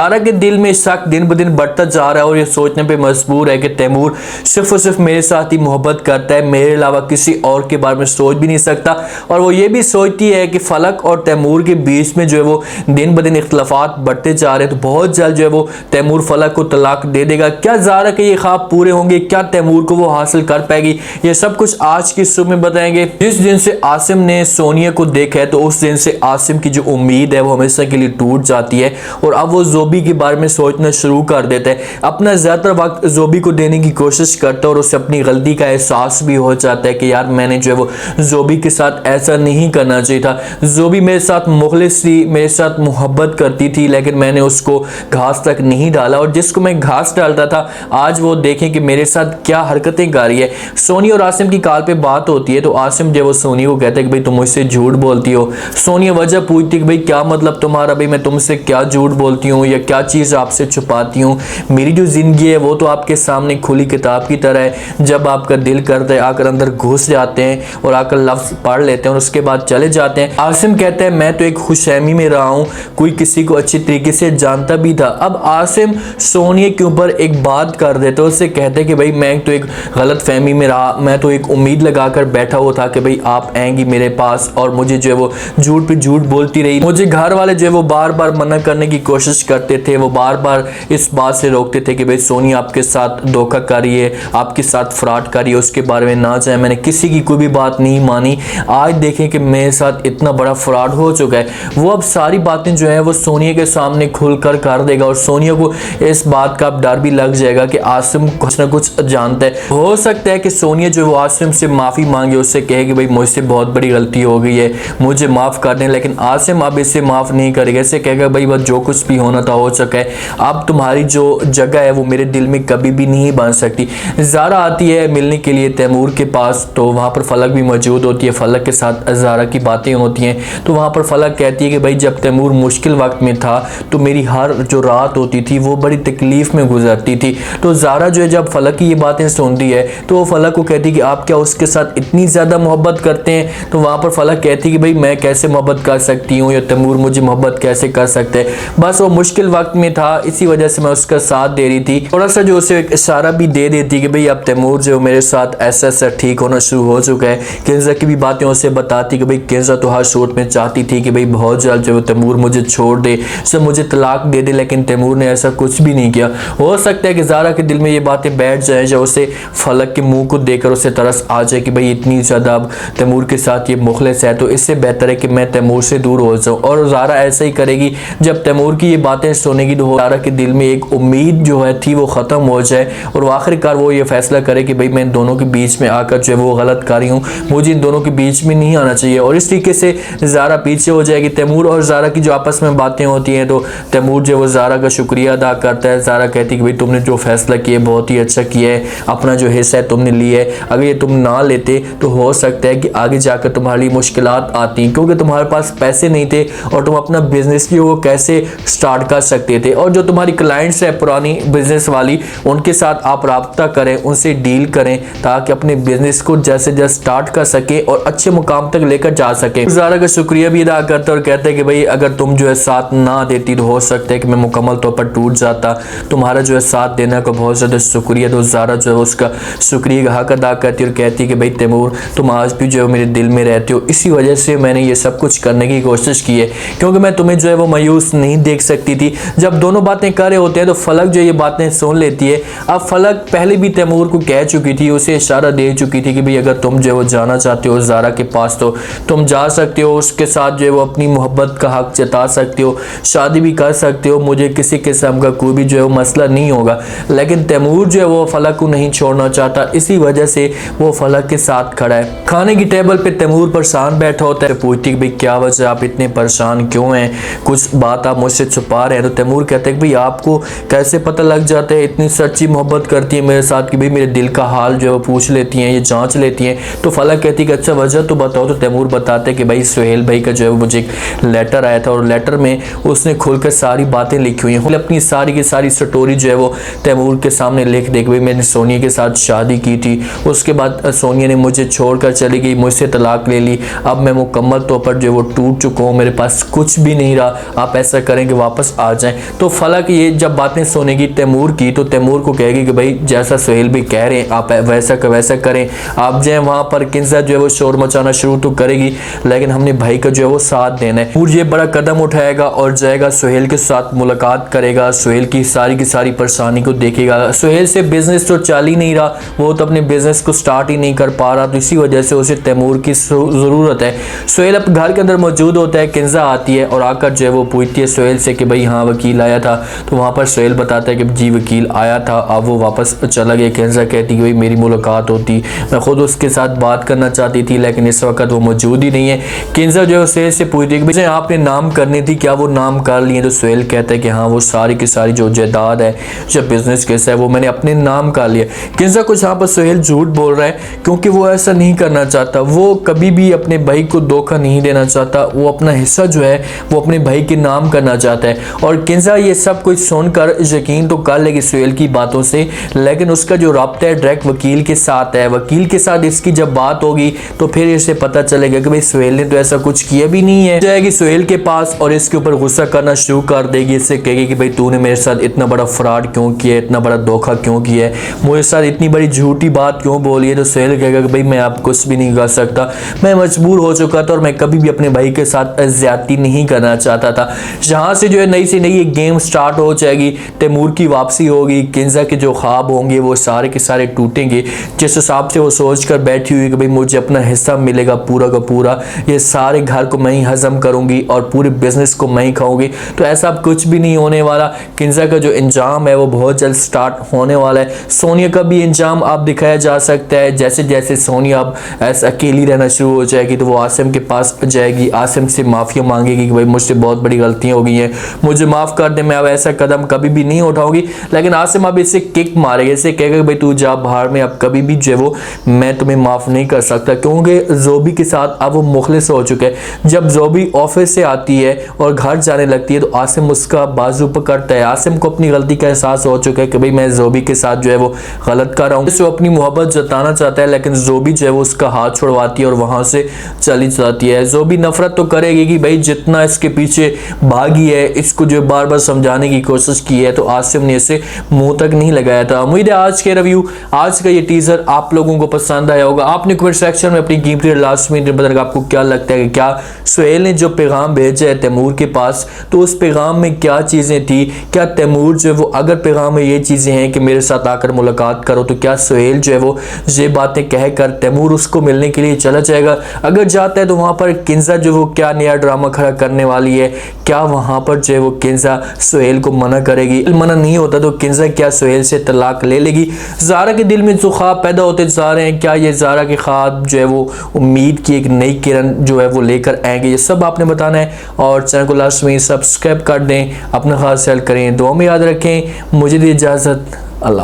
ज़ारा के दिल में शक दिन ब दिन बढ़ता जा रहा है और ये सोचने पे मजबूर है कि तैमूर सिर्फ और सिर्फ मेरे साथ ही मोहब्बत करता है, मेरे अलावा किसी और के बारे में सोच भी नहीं सकता। और वो ये भी सोचती है कि फलक और तैमूर के बीच में जो है वो दिन ब दिन इख्तलाफात बढ़ते जा रहे हैं, तो बहुत जल्द जो है वो तैमूर फलक को तलाक दे देगा। क्या ज़ारा के ये ख्वाब पूरे होंगे? क्या तैमूर को वो हासिल कर पाएगी? ये सब कुछ आज की सुबह में बताएंगे। जिस दिन से आसिम ने सोनिया को देखा है तो उस दिन से आसिम की जो उम्मीद है वो हमेशा के लिए टूट जाती है और अब वो जोबी के बारे में सोचना शुरू कर देता है। अपना ज़्यादातर वक्त जोबी को देने की कोशिश करता है और उसे अपनी गलती का एहसास भी हो जाता है कि यार मैंने जो है वो जोबी के साथ ऐसा नहीं करना चाहिए था। जोबी मेरे साथ मुखलिस थी, मेरे साथ मोहब्बत करती थी, लेकिन मैंने उसको घास तक नहीं डाला और जिसको मैं घास डालता था आज वो देखें कि मेरे साथ क्या हरकतें कर रही है। सोनिया और आसिम की कॉल पे बात होती है तो आसिम जो वो सोनिया को कहता है कि भाई तुम मुझसे झूठ बोलती हो। सोनिया वजह पूछती है कि भाई क्या मतलब तुम्हारा, भाई मैं तुमसे क्या झूठ बोलती हूँ या क्या चीज़ आपसे छुपाती हूँ? मेरी जो ज़िंदगी है वो तो आपके सामने खुली किताब की तरह है। जब आपका दिल करता है आकर अंदर घुस जाते हैं और आकर लफ्ज़ पढ़ लेते हैं और उसके बाद चले जाते हैं। आसिम कहता है मैं तो एक खुशहमी में रहा हूँ, कोई किसी को अच्छी तरीके से जानता भी था। अब आसिम सोनिया के ऊपर एक बात कर देता है, उससे कहते हैं कि भाई मैं तो एक गलत फहमी में रहा, मैं तो एक उम्मीद लगाकर बैठा हुआ था कि भाई आप आएंगी मेरे पास और मुझे जो है वो झूठ पे झूठ बोलती रही। मुझे घर वाले जो है वो बार बार मना करने की कोशिश करते थे, वो बार बार इस बात से रोकते थे कि भाई सोनिया आपके साथ धोखा कर रही है, आपके साथ फ्रॉड कर रही है, उसके बारे में ना जाए। मैंने किसी की कोई भी बात नहीं मानी। आज देखें कि मेरे साथ इतना बड़ा फ्रॉड हो चुका है। वो अब सारी बातें जो है वो सोनिया के सामने खुलकर कर देगा और सोनिया को इस बात का डर भी लग जाएगा कि आसिम कुछ ना कुछ जानता है। हो सकता है कि सोनिया जो वो आसिम से माफ़ी मांगे, उससे कहे कि भाई मुझसे बहुत बड़ी गलती हो गई है, मुझे माफ़ कर दें, लेकिन आसिम अब इसे माफ़ नहीं करेगा। इसे कहेगा भाई बस जो कुछ भी होना था हो चुका है, अब तुम्हारी जो जगह है वो मेरे दिल में कभी भी नहीं बन सकती। ज़ारा आती है मिलने के लिए तैमूर के पास, तो वहाँ पर फलक भी मौजूद होती है। फलक के साथ ज़ारा की बातें होती हैं तो वहाँ पर फलक कहती है कि भाई जब तैमूर मुश्किल वक्त में था तो मेरी हर जो रात होती थी वो बड़ी तकलीफ़ में गुजरती थी। तो ज़ारा जो है जब फलक की ये बातें सुनती है तो वो फलक को कहती है कि आप क्या उसके साथ इतनी ज़्यादा मोहब्बत करते हैं? तो वहाँ पर फलक कहती है कि भाई मैं कैसे मोहब्बत कर सकती हूँ या तैमूर मुझे मोहब्बत कैसे कर सकते हैं, बस वो मुश्किल वक्त में था इसी वजह से मैं उसका साथ दे रही थी। थोड़ा सा जो उसे एक इशारा भी दे देती कि भाई अब तैमूर जो मेरे साथ ऐसा ऐसा ठीक होना शुरू हो चुका है। केंजा की भी बातें उसे बताती कि भाई केंजा तो हर सूरत में चाहती थी कि भाई बहुत जल्द जो तैमूर मुझे छोड़ दे, सब मुझे तलाक दे दे, लेकिन तैमूर ने ऐसा कुछ भी नहीं किया। हो सकता है कि ज़ारा के दिल में ये बातें बैठ जाए जो उसे फलक के मुंह को देखकर उसे तरस आ जाए कि भाई इतनी ज़्यादा अब तैमूर के साथ ये मुखलिस है तो इससे बेहतर है कि मैं तैमूर से दूर हो जाऊँ। और ज़ारा ऐसा ही करेगी। जब तैमूर की ये बातें सुनेगी तो ज़ारा के दिल में एक उम्मीद जो है थी वो ख़त्म हो जाए और आखिरकार वो ये फैसला करे कि भाई मैं इन दोनों के बीच में आकर जो है वो गलत कर रही हूँ, मुझे इन दोनों के बीच में नहीं आना चाहिए। और इस तरीके से ज़ारा पीछे हो जाएगी। तैमूर और ज़ारा की जो आपस में बातें होती हैं तो तैमूर जो है वो ज़ारा का शुक्रिया अदा करता है। ज़ारा कहती है कि भाई तुमने जो फैसला किया बहुत ही अच्छा किया है, अपना जो हिस्सा है तुमने लिया है, अगर ये तुम ना लेते तो हो सकता है कि आगे जाकर तुम्हारी मुश्किलात आती क्योंकि तुम्हारे पास पैसे नहीं थे और तुम अपना बिजनेस की वो कैसे स्टार्ट कर सकते थे। और जो तुम्हारी क्लाइंट्स है पुरानी बिजनेस वाली, उनके साथ आप रब्ता करें, उनसे डील करें ताकि अपने बिजनेस को जैसे जैसे स्टार्ट कर सके और अच्छे मुकाम तक लेकर जा सके। ज़ारा का शुक्रिया भी अदा करता है और कहता है कि भाई अगर तुम जो है साथ ना देती तो हो सकता है कि मैं मुकम्मल तौर पर टूट जाता, तुम्हारा जो है साथ देने का बहुत ज़्यादा शुक्रिया। तो ज़ारा जो है उसका शुक्रिया का हक अदा करती है और कहती है कि भाई तैमूर तुम आज भी जो है मेरे दिल में रहते हो, इसी वजह से मैंने ये सब कुछ करने की कोशिश की है क्योंकि मैं तुम्हें जो है वो मायूस नहीं देख सकती थी। जब दोनों बातें कर रहे होते हैं तो फलक जो ये बातें सुन लेती है। अब फलक पहले भी तैमूर को कह चुकी थी, उसे इशारा दे चुकी थी कि भाई अगर तुम जो है वो जाना चाहते हो ज़ारा के पास तो तुम जा सकते हो, उसके साथ जो है वो अपनी मोहब्बत का हक जता सकते हो, शादी भी कर सकते हो, मुझे किसी किस्म का कोई भी जो है वो मसला नहीं होगा। लेकिन तैमूर जो है वो फलक को नहीं छोड़ना चाहता, इसी वजह से वो फलक के साथ खड़ा है। खाने की टेबल पे तैमूर परेशान बैठा होता है, पूछती है भाई क्या वजह, आप इतने परेशान क्यों हैं, कुछ बात आप मुझसे छुपा रहे हैं? तो तैमूर कहते हैं कि भाई आपको कैसे पता लग जाता है, इतनी सच्ची मोहब्बत करती है मेरे साथ कि भाई मेरे दिल का हाल जो है वो पूछ लेती हैं, ये जांच लेती हैं। तो फलक कहती है कि अच्छा वजह तो बताओ। तो तैमूर बताते हैं कि भाई सुहेल भाई का जो है वो मुझे एक लेटर आया था और लेटर में उसने खुलकर सारी बातें लिखी हुई हैं, अपनी सारी की सारी स्टोरी जो है वो तैमूर के सामने लिख दे कि भाई मैंने सोनिया के साथ शादी की थी, उसके बाद सोनिया ने मुझे छोड़कर चली गई, मुझसे तलाक ले ली, अब मैं मुकम्मल तौर पर जो है वो टूट चुका हूँ, मेरे पास कुछ भी नहीं रहा, आप ऐसा करें कि वापस आ आ जाएं। तो फलक ये जब बातें सुनेगी तैमूर की तो तैमूर को कहेगी कि भाई जैसा सुहेल भी कह रहे हैं आप वैसा का वैसा करें। आप जो है वहाँ पर किंजा जो है वो शोर मचाना शुरू तो करेगी, लेकिन हमने भाई का जो है वो साथ देना है। और ये बड़ा कदम उठाएगा और जाएगा सुहेल के साथ मुलाकात करेगा, सुहेल की सारी परेशानी को देखेगा। सुहेल से बिजनेस तो चल ही नहीं रहा, वो तो अपने बिजनेस को स्टार्ट ही नहीं कर पा रहा, तो इसी वजह से उसे तैमूर की ज़रूरत है। सुहेल अब घर के अंदर मौजूद होता है, किंजा आती है और आकर जो है वो पूछती है सुहेल से कि भाई हाँ वकील आया था। तो वहाँ पर सुहेल बताता है कि जी वकील आया था, अब वो वापस चला गया। किंजा कहती है भाई मेरी मुलाकात होती, मैं खुद उसके साथ बात करना चाहती थी लेकिन इस वक्त वो मौजूद ही नहीं है। किंजा जो है सुहेल से पूछती है कि भाई आपने नाम करनी थी, क्या वो नाम कर लिए? तो सुहेल कहता है कि हाँ वो सारी की सारी जो जायदाद है, जो बिजनेस केस है, वो मैंने अपने नाम कर लिया। किंजा कुछ यहाँ पर सुहेल झूठ बोल रहा है क्योंकि वो ऐसा नहीं करना चाहता, वो कभी भी अपने भाई को धोखा नहीं देना चाहता, वो अपना हिस्सा जो है वो अपने भाई के नाम करना चाहता है। और किंजा ये सब कुछ सुनकर यकीन तो कर लेगी सुहेल की बातों से, लेकिन उसका जो राब्ता है डायरेक्ट वकील के साथ है। वकील के साथ इसकी जब बात होगी तो फिर इसे पता चलेगा कि भाई सुहेल ने तो ऐसा कुछ किया भी नहीं है। जाएगी सुहेल के पास और इसके ऊपर गुस्सा करना शुरू कर देगी, इससे कहेगी कि भाई तूने मेरे साथ इतना बड़ा फ्रॉड क्यों किया, इतना बड़ा धोखा क्यों किया है, मेरे साथ इतनी बड़ी झूठी बात क्यों बोली है। तो सुहेल कहेगा कि भाई मैं आप कुछ भी नहीं कर सकता, मैं मजबूर हो चुका था और मैं कभी भी अपने भाई के साथ ज्यादती नहीं करना चाहता था। यहाँ से जो है नई से नई एक गेम स्टार्ट हो जाएगी, तैमूर की वापसी होगी, किंजा के जो ख्वाब होंगे वो सारे के सारे टूटेंगे। जिस हिसाब से वो सोच कर बैठी हुई कि भाई मुझे अपना हिस्सा मिलेगा पूरा का पूरा, ये सारे घर को मैं ही हजम करूंगी और पूरे बिजनेस को मैं ही खाऊंगी, तो ऐसा अब कुछ भी नहीं होने वाला। किंजा का जो इंजाम है वो बहुत जल्द स्टार्ट होने वाला है। सोनिया का भी इंजाम आप दिखाया जा सकता है, जैसे जैसे सोनिया अब ऐसा अकेली रहना शुरू हो जाएगी तो वो आसिम के पास जाएगी, आसिम से माफिया मांगेगी कि भाई मुझसे बहुत बड़ी गलतियां हो गई हैं, मुझे माफ कर दे, मैं अब ऐसा कदम कभी भी नहीं उठाऊंगी। लेकिन आसिम अब इसे किक मारेगा, इसे कहेगा भाई तू जा बाहर में, अब कभी भी जो वो मैं तुम्हें माफ नहीं कर सकता, क्योंकि जोबी के साथ अब वो मुखलिस हो चुके हैं। जब जोबी ऑफिस से आती है और घर जाने लगती है तो आसिम उसका बाजू पकड़ता है। आसिम को अपनी गलती का एहसास हो चुका है कि भाई मैं जोबी के साथ जो है वो गलत कर रहा हूँ, वो अपनी मोहब्बत जताना चाहता है, लेकिन जोबी जो है वो उसका हाथ छुड़वाती है और वहां से चली जाती है। जोबी नफरत तो करेगी कि भाई जितना इसके पीछे भागी है, इसको जो बार बार समझाने की कोशिश की है, तो आसिम ने इसे मुंह तक नहीं लगाया था। उम्मीद है आज के रिव्यू, आज का ये टीजर आप लोगों को पसंद आया होगा। आपने कमेंट सेक्शन में अपनी कीमती लास्ट में बताकर आपको क्या लगता है कि क्या सुहेल ने जो पैगाम भेजा है तैमूर के पास, तो उस पैगाम में क्या चीजें थी? क्या तैमूर जो है वो अगर पैगाम में ये चीजें हैं कि मेरे साथ आकर मुलाकात करो, तो क्या सुहेल जो है वो ये बातें कहकर तैमूर उसको मिलने के लिए चला जाएगा? अगर जाता है तो वहां पर किंजा जो वो क्या नया ड्रामा खड़ा करने वाली है? क्या वहां पर जो है वो किंजा सुहेल को मना करेगी? मना नहीं होता तो किंजा क्या सुहेल से तलाक ले लेगी? ज़ारा के दिल में जो ख्वाब पैदा होते जा रहे हैं, क्या ये ज़ारा के ख्वाब जो है वो उम्मीद की एक नई किरण जो है वो लेकर आएंगे? ये सब आपने बताना है और चैनल को लास्ट में सब्सक्राइब कर दें। अपना खास ख्याल करें, दुआ में याद रखें। मुझे दी इजाज़त, अल्लाह।